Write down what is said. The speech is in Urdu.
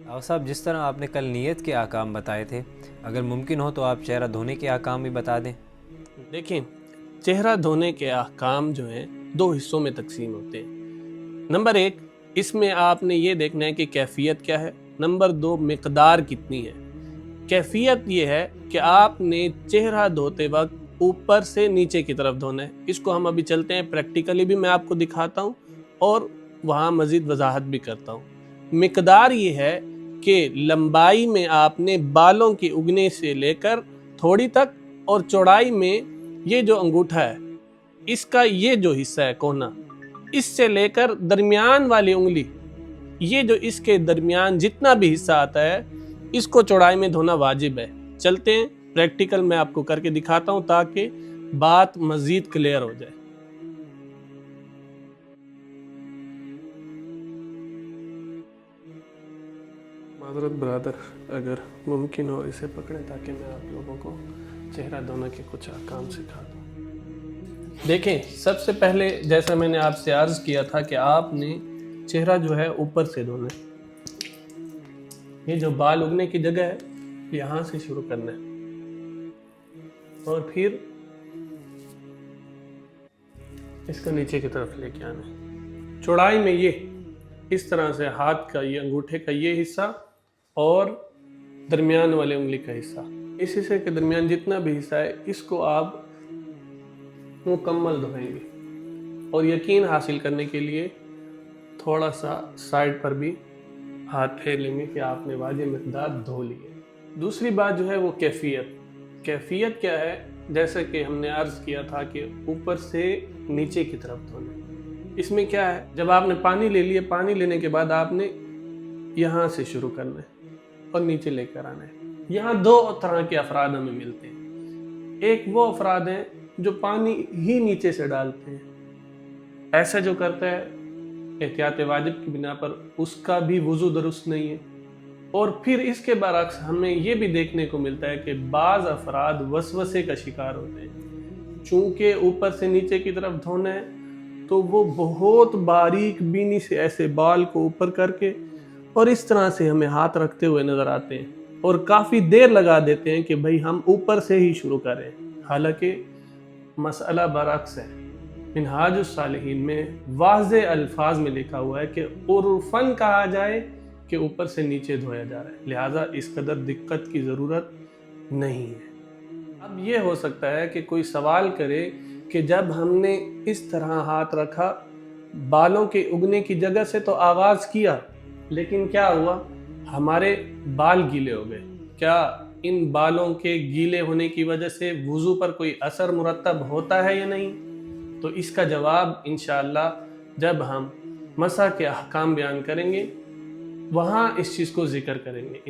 اور صاحب جس طرح آپ نے کل نیت کے احکام بتائے تھے، اگر ممکن ہو تو آپ چہرہ دھونے کے احکام بھی بتا دیں۔ دیکھیں، چہرہ دھونے کے احکام جو ہیں 2 حصوں میں تقسیم ہوتے ہیں۔ نمبر 1، اس میں آپ نے یہ دیکھنا ہے کہ کیفیت کیا ہے۔ نمبر 2، مقدار کتنی ہے۔ کیفیت یہ ہے کہ آپ نے چہرہ دھوتے وقت اوپر سے نیچے کی طرف دھونا ہے۔ اس کو ہم ابھی چلتے ہیں، پریکٹیکلی بھی میں آپ کو دکھاتا ہوں اور وہاں مزید وضاحت بھی کرتا ہوں۔ مقدار یہ ہے کہ لمبائی میں آپ نے بالوں کے اگنے سے لے کر تھوڑی تک، اور چوڑائی میں یہ جو انگوٹھا ہے اس کا یہ جو حصہ ہے کونا، اس سے لے کر درمیان والی انگلی، یہ جو اس کے درمیان جتنا بھی حصہ آتا ہے اس کو چوڑائی میں دھونا واجب ہے۔ چلتے ہیں پریکٹیکل میں آپ کو کر کے دکھاتا ہوں تاکہ بات مزید کلیئر ہو جائے۔ معذرت برادر، اگر ممکن ہو اسے پکڑیں تاکہ میں آپ لوگوں کو چہرہ دھونے کے کچھ احکام سکھا دوں۔ دیکھیں، سب سے پہلے جیسا میں نے آپ سے عرض کیا تھا کہ آپ نے چہرہ جو ہے اوپر سے دھونا ہے۔ یہ جو بال اگنے کی جگہ ہے یہاں سے شروع کرنا ہے، اور پھر اس کو نیچے کی طرف لے کے آنا ہے۔ چوڑائی میں یہ اس طرح سے ہاتھ کا یہ انگوٹھے کا یہ حصہ اور درمیان والے انگلی کا حصہ، اس حصے کے درمیان جتنا بھی حصہ ہے اس کو آپ مکمل دھوئیں گے، اور یقین حاصل کرنے کے لیے تھوڑا سا سائڈ پر بھی ہاتھ پھیر لیں گے کہ آپ نے واجب مقدار دھو لی ہے۔ دوسری بات جو ہے وہ کیفیت کیا ہے؟ جیسا کہ ہم نے عرض کیا تھا کہ اوپر سے نیچے کی طرف دھونا۔ اس میں کیا ہے، جب آپ نے پانی لے لیا، پانی لینے کے بعد آپ نے یہاں سے شروع کرنا ہے اور نیچے لے کر آنا ہے۔ یہاں 2 طرح کے افراد ہمیں ملتے ہیں۔ ایک وہ افراد ہیں جو پانی ہی نیچے سے ڈالتے ہیں، ایسا جو کرتا ہے احتیاط واجب کی بنا پر اس کا بھی وضو درست نہیں ہے۔ اور پھر اس کے برعکس ہمیں یہ بھی دیکھنے کو ملتا ہے کہ بعض افراد وسوسے کا شکار ہوتے ہیں، چونکہ اوپر سے نیچے کی طرف دھونا ہے تو وہ بہت باریک بینی سے ایسے بال کو اوپر کر کے اور اس طرح سے ہمیں ہاتھ رکھتے ہوئے نظر آتے ہیں، اور کافی دیر لگا دیتے ہیں کہ بھئی ہم اوپر سے ہی شروع کریں، حالانکہ مسئلہ برعکس ہے۔ منہاج الصالحین میں واضح الفاظ میں لکھا ہوا ہے کہ عرفاً کہا جائے کہ اوپر سے نیچے دھویا جا رہا ہے، لہٰذا اس قدر دقت کی ضرورت نہیں ہے۔ اب یہ ہو سکتا ہے کہ کوئی سوال کرے کہ جب ہم نے اس طرح ہاتھ رکھا بالوں کے اگنے کی جگہ سے تو آغاز کیا، لیکن کیا ہوا؟ ہمارے بال گیلے ہو گئے۔ کیا ان بالوں کے گیلے ہونے کی وجہ سے وضو پر کوئی اثر مرتب ہوتا ہے یا نہیں؟ تو اس کا جواب انشاءاللہ جب ہم مسح کے احکام بیان کریں گے وہاں اس چیز کو ذکر کریں گے۔